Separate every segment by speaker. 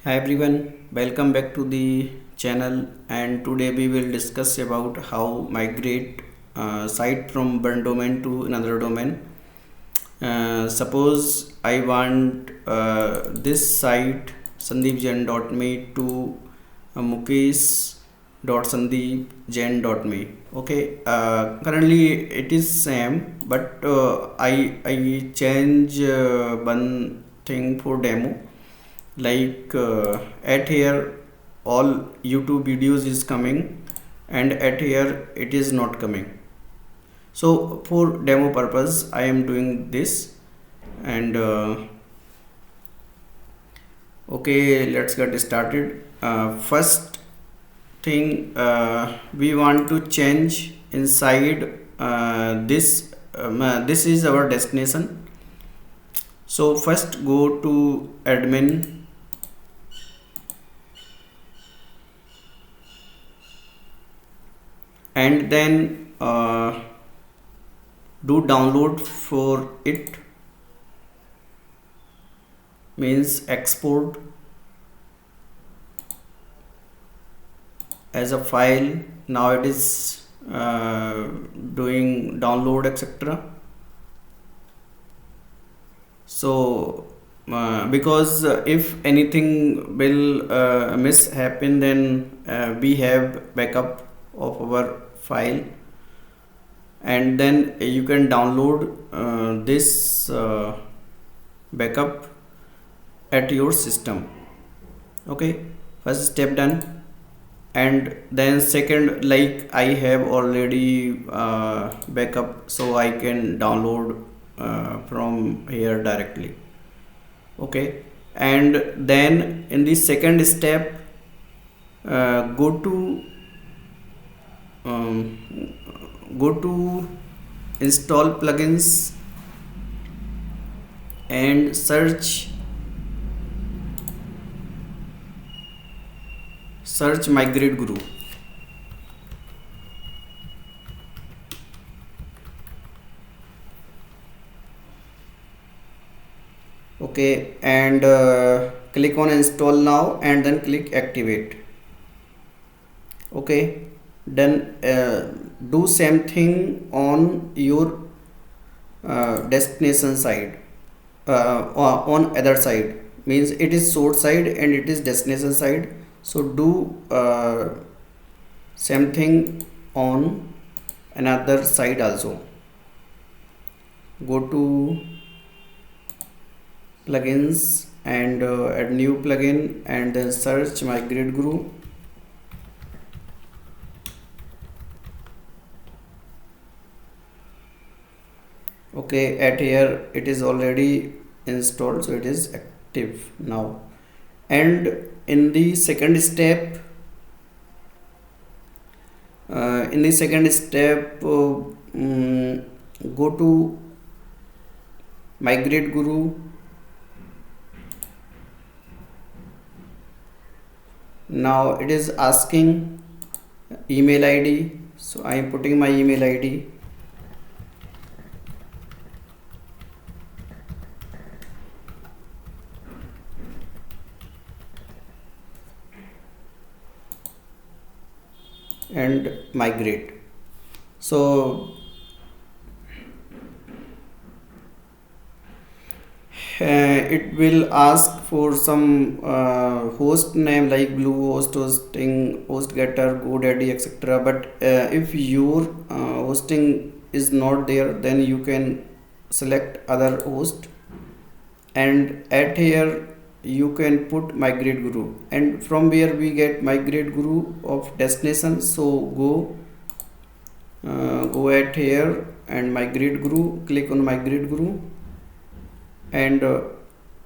Speaker 1: Hi everyone, welcome back to the channel, and today we will discuss about how migrate site from one domain to another domain. Suppose I want this site sandeepjain.me to mukesh.sandeepjain.me. Okay, currently it is same, but I change one thing for demo, like at here all YouTube videos is coming, and at here it is not coming. So for demo purpose I am doing this, and okay, let's get started. First thing, we want to change inside this is our destination. So first go to admin, and then do download for it, means export as a file. Now it is doing download, etc. So because if anything will miss happen, then we have backup of our file, and then you can download this backup at your system. Okay, first step done. And then second, like I have already backup, so I can download from here directly. Okay, and then in the second step, go to install plugins and search Migrate Guru. Okay, and click on install now, and then click activate. Okay, then do same thing on your destination side, on other side, means it is source side and it is destination side. So do same thing on another side also. Go to plugins and add new plugin, and then search Migrate Guru. Okay, at here it is already installed, so it is active now. And in the second step, go to Migrate Guru. Now it is asking email ID, so I am putting my email ID. And migrate. So it will ask for some host name like Bluehost, hosting, HostGator, GoDaddy, etc. But if your hosting is not there, then you can select other host, and at here you can put Migrate Guru, and from where we get Migrate Guru of destination. So go at here and Migrate Guru, click on Migrate Guru, and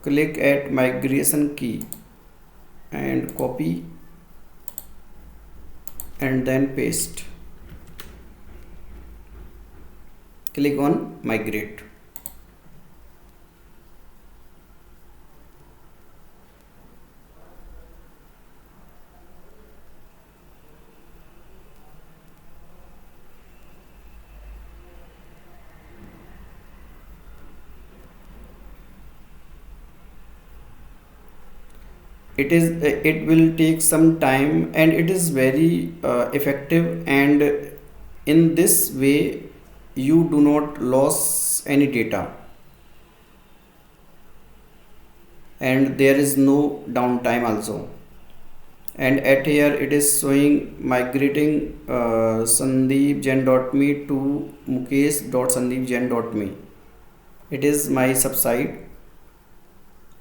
Speaker 1: click at migration key and copy, and then paste. Click on migrate. it will take some time, and it is very effective, and in this way you do not lose any data, and there is no downtime also. And at here it is showing migrating sandeepjain.me to mukesh.sandeepjain.me. It is my subsite,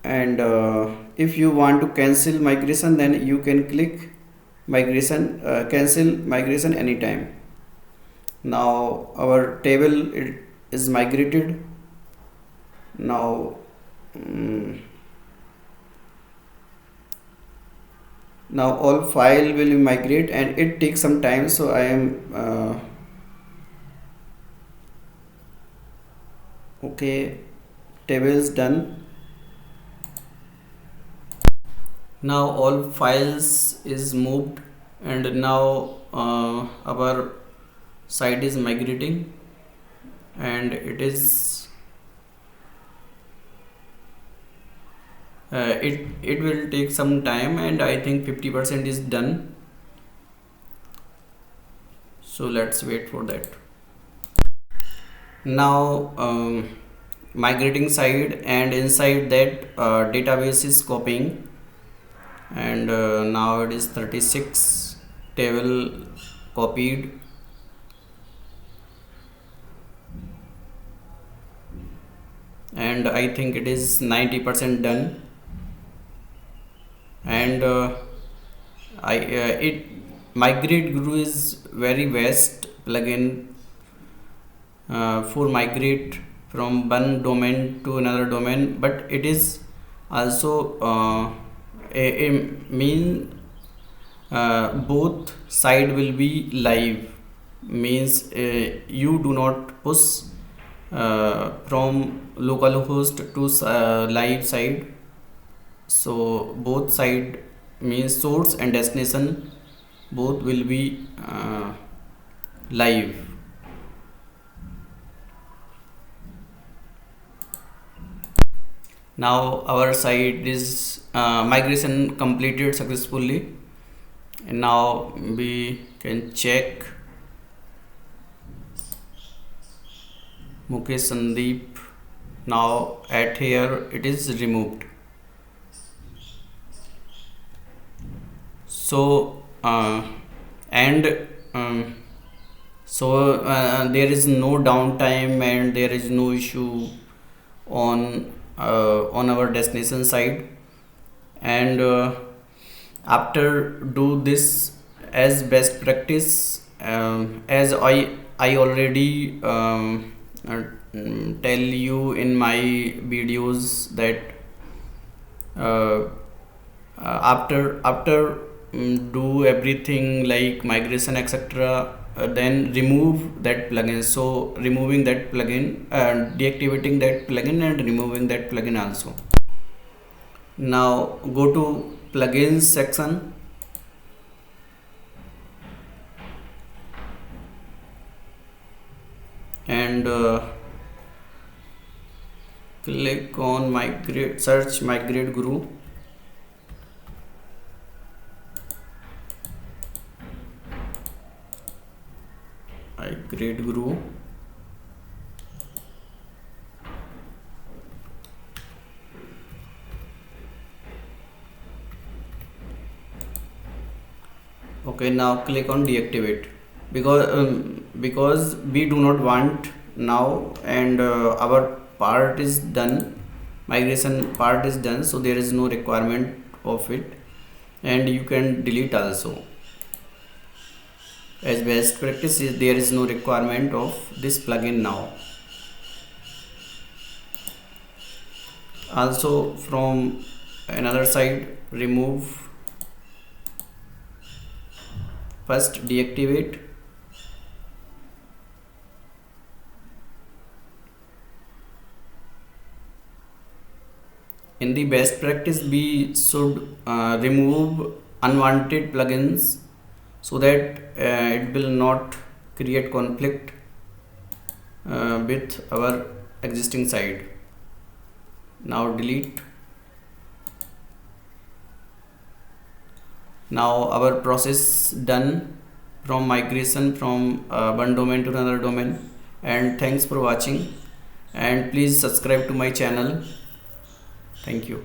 Speaker 1: and if you want to cancel migration, then you can click migration, cancel migration anytime. Now our table is migrated. Now now all file will migrate, and it takes some time, so I am okay, table is done. Now all files is moved, and now our site is migrating, and it is it will take some time, and I think 50% is done, so let's wait for that. Now migrating side, and inside that database is copying, and now it is 36 table copied, and I think it is 90% done. And it Migrate Guru is very best plugin for migrate from one domain to another domain, but it is also a mean both side will be live, means you do not push from localhost to live side, so both side means source and destination both will be live. Now our site is migration completed successfully, and now we can check Mukesh Sandeep. Now at here it is removed. So and so there is no downtime, and there is no issue on our destination side. And after do this as best practice, as I already tell you in my videos that after do everything like migration etc, then remove that plugin. So removing that plugin, deactivating that plugin, and removing that plugin also. Now go to plugins section, and click on search Migrate Guru. Migrate Guru. Okay, now click on deactivate, because we do not want now, and our part is done, migration part is done, so there is no requirement of it, and you can delete also. As best practice is, there is no requirement of this plugin now. Also from another side, remove, first deactivate, in the best practice we should remove unwanted plugins, so that it will not create conflict with our existing site. Now delete. Now our process done from migration from one domain to another domain. And thanks for watching, and please subscribe to my channel. Thank you.